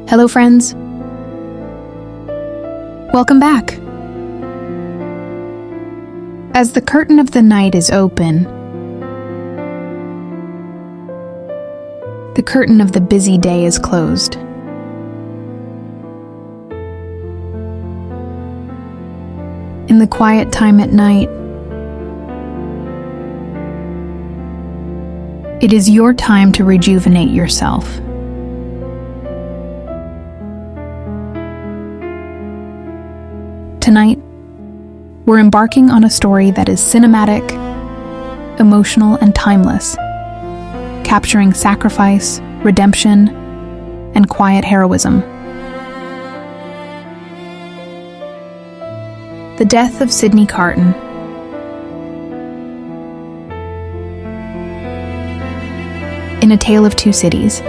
Hello, friends. Welcome back. As the curtain of the night is open, the curtain of the busy day is closed. In the quiet time at night, it is your time to rejuvenate yourself. Tonight, we're embarking on a story that is cinematic, emotional, and timeless, capturing sacrifice, redemption, and quiet heroism. The Death of Sydney Carton. In A Tale of Two Cities.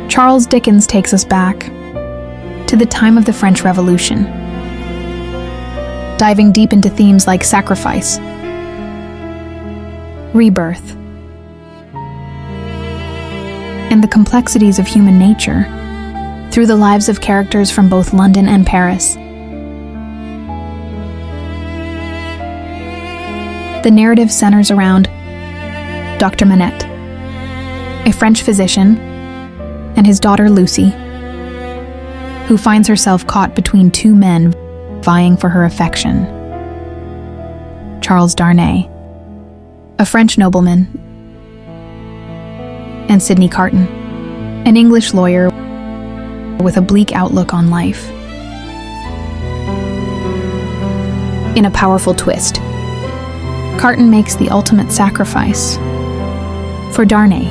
Charles Dickens takes us back to the time of the French Revolution, diving deep into themes like sacrifice, rebirth, and the complexities of human nature through the lives of characters from both London and Paris. The narrative centers around Dr. Manette, a French physician, and his daughter Lucie, who finds herself caught between two men vying for her affection. Charles Darnay, a French nobleman, and Sydney Carton, an English lawyer with a bleak outlook on life. In a powerful twist, Carton makes the ultimate sacrifice for Darnay,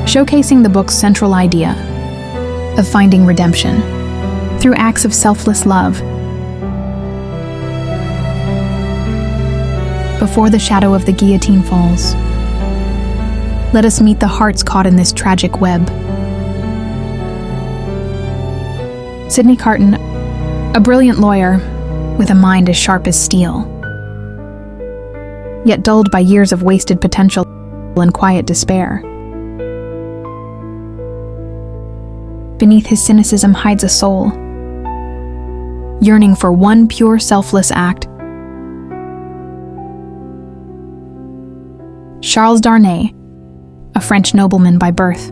showcasing the book's central idea of finding redemption through acts of selfless love. Before the shadow of the guillotine falls, let us meet the hearts caught in this tragic web. Sydney Carton, a brilliant lawyer with a mind as sharp as steel, yet dulled by years of wasted potential and quiet despair. Beneath his cynicism hides a soul, yearning for one pure, selfless act. Charles Darnay, a French nobleman by birth,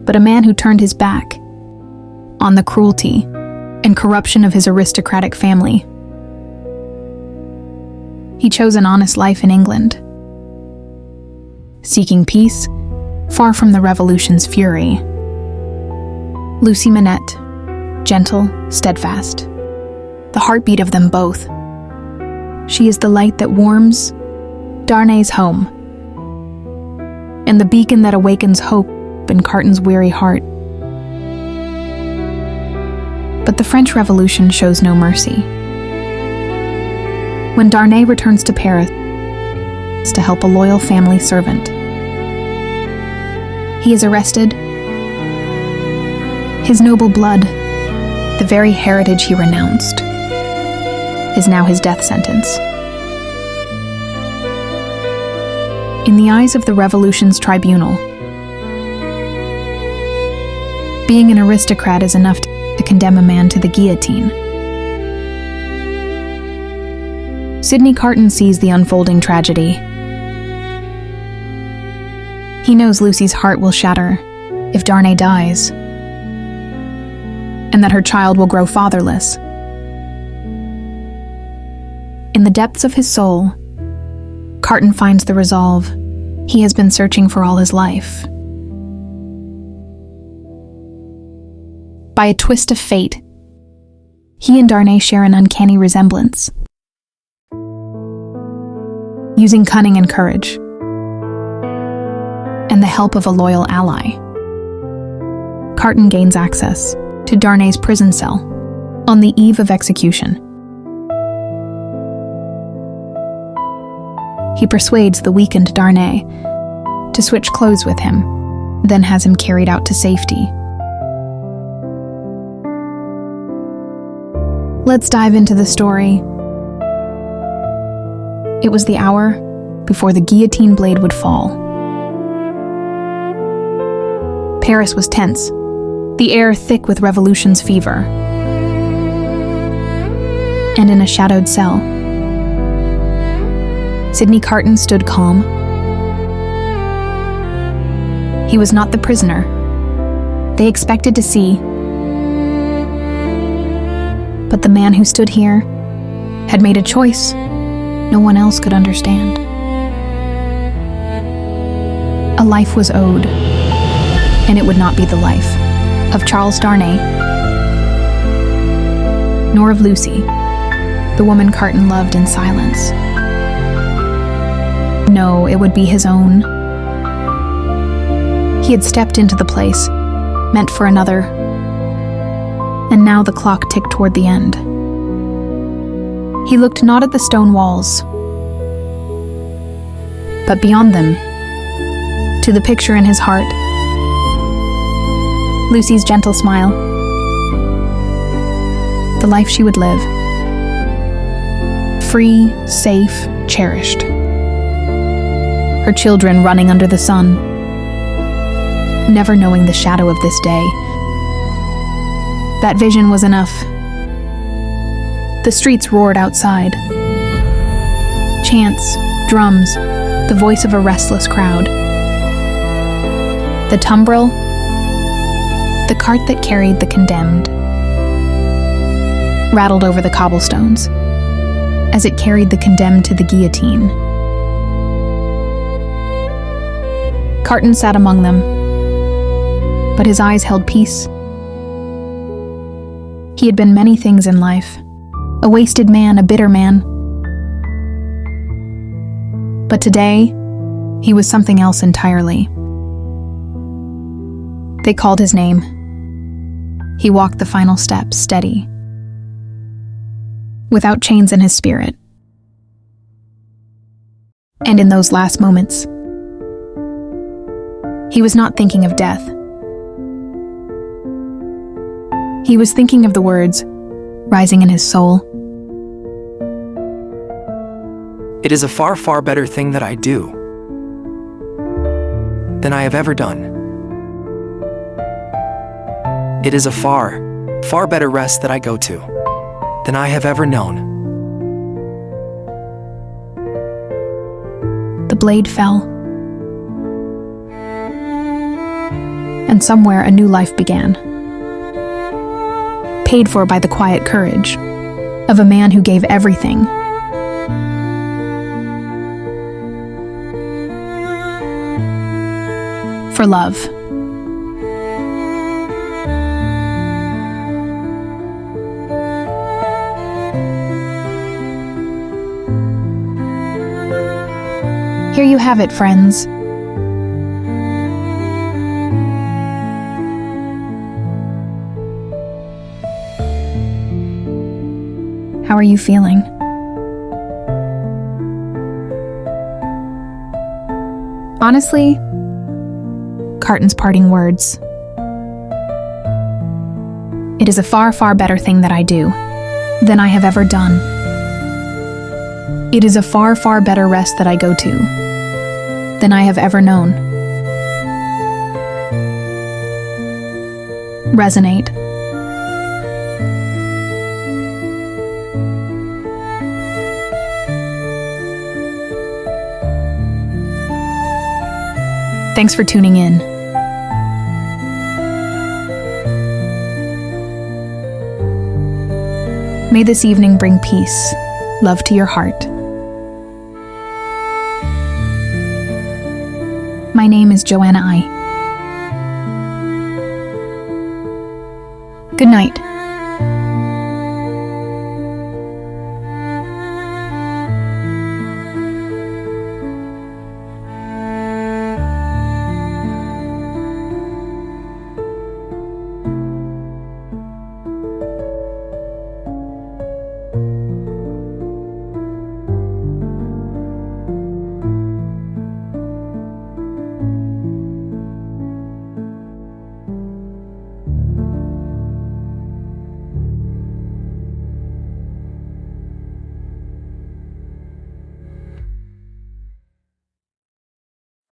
but a man who turned his back on the cruelty and corruption of his aristocratic family. He chose an honest life in England, seeking peace far from the revolution's fury. Lucie Manette, gentle, steadfast, the heartbeat of them both. She is the light that warms Darnay's home, and the beacon that awakens hope in Carton's weary heart. But the French Revolution shows no mercy. When Darnay returns to Paris to help a loyal family servant, he is arrested. His noble blood, the very heritage he renounced, is now his death sentence. In the eyes of the revolution's tribunal, being an aristocrat is enough to condemn a man to the guillotine. Sydney Carton sees the unfolding tragedy. He knows Lucie's heart will shatter if Darnay dies, and that her child will grow fatherless. In the depths of his soul, Carton finds the resolve he has been searching for all his life. By a twist of fate, he and Darnay share an uncanny resemblance. Using cunning and courage, and the help of a loyal ally, Carton gains access to Darnay's prison cell on the eve of execution. He persuades the weakened Darnay to switch clothes with him, then has him carried out to safety. Let's dive into the story. It was the hour before the guillotine blade would fall. Paris was tense, the air thick with revolution's fever. And in a shadowed cell, Sidney Carton stood calm. He was not the prisoner they expected to see, but the man who stood here had made a choice no one else could understand. A life was owed, and it would not be the life of Charles Darnay, nor of Lucie, the woman Carton loved in silence. No, it would be his own. He had stepped into the place, meant for another, and now the clock ticked toward the end. He looked not at the stone walls, but beyond them, to the picture in his heart. Lucie's gentle smile, the life she would live, free, safe, cherished. Her children running under the sun, never knowing the shadow of this day. That vision was enough. The streets roared outside. Chants, drums, the voice of a restless crowd. The tumbril, the cart that carried the condemned, rattled over the cobblestones as it carried the condemned to the guillotine. Carton sat among them, but his eyes held peace. He had been many things in life, a wasted man, a bitter man. But today, he was something else entirely. They called his name. He walked the final steps, steady, without chains in his spirit. And in those last moments, he was not thinking of death. He was thinking of the words rising in his soul. It is a far, far better thing that I do than I have ever done. It is a far, far better rest that I go to than I have ever known. The blade fell, and somewhere a new life began, paid for by the quiet courage of a man who gave everything. For love. Here you have it, friends. How are you feeling? Honestly, Carton's parting words. It is a far, far better thing that I do than I have ever done. It is a far, far better rest that I go to than I have ever known. Resonate. Thanks for tuning in. May this evening bring peace, love to your heart. My name is Joanna I. Good night.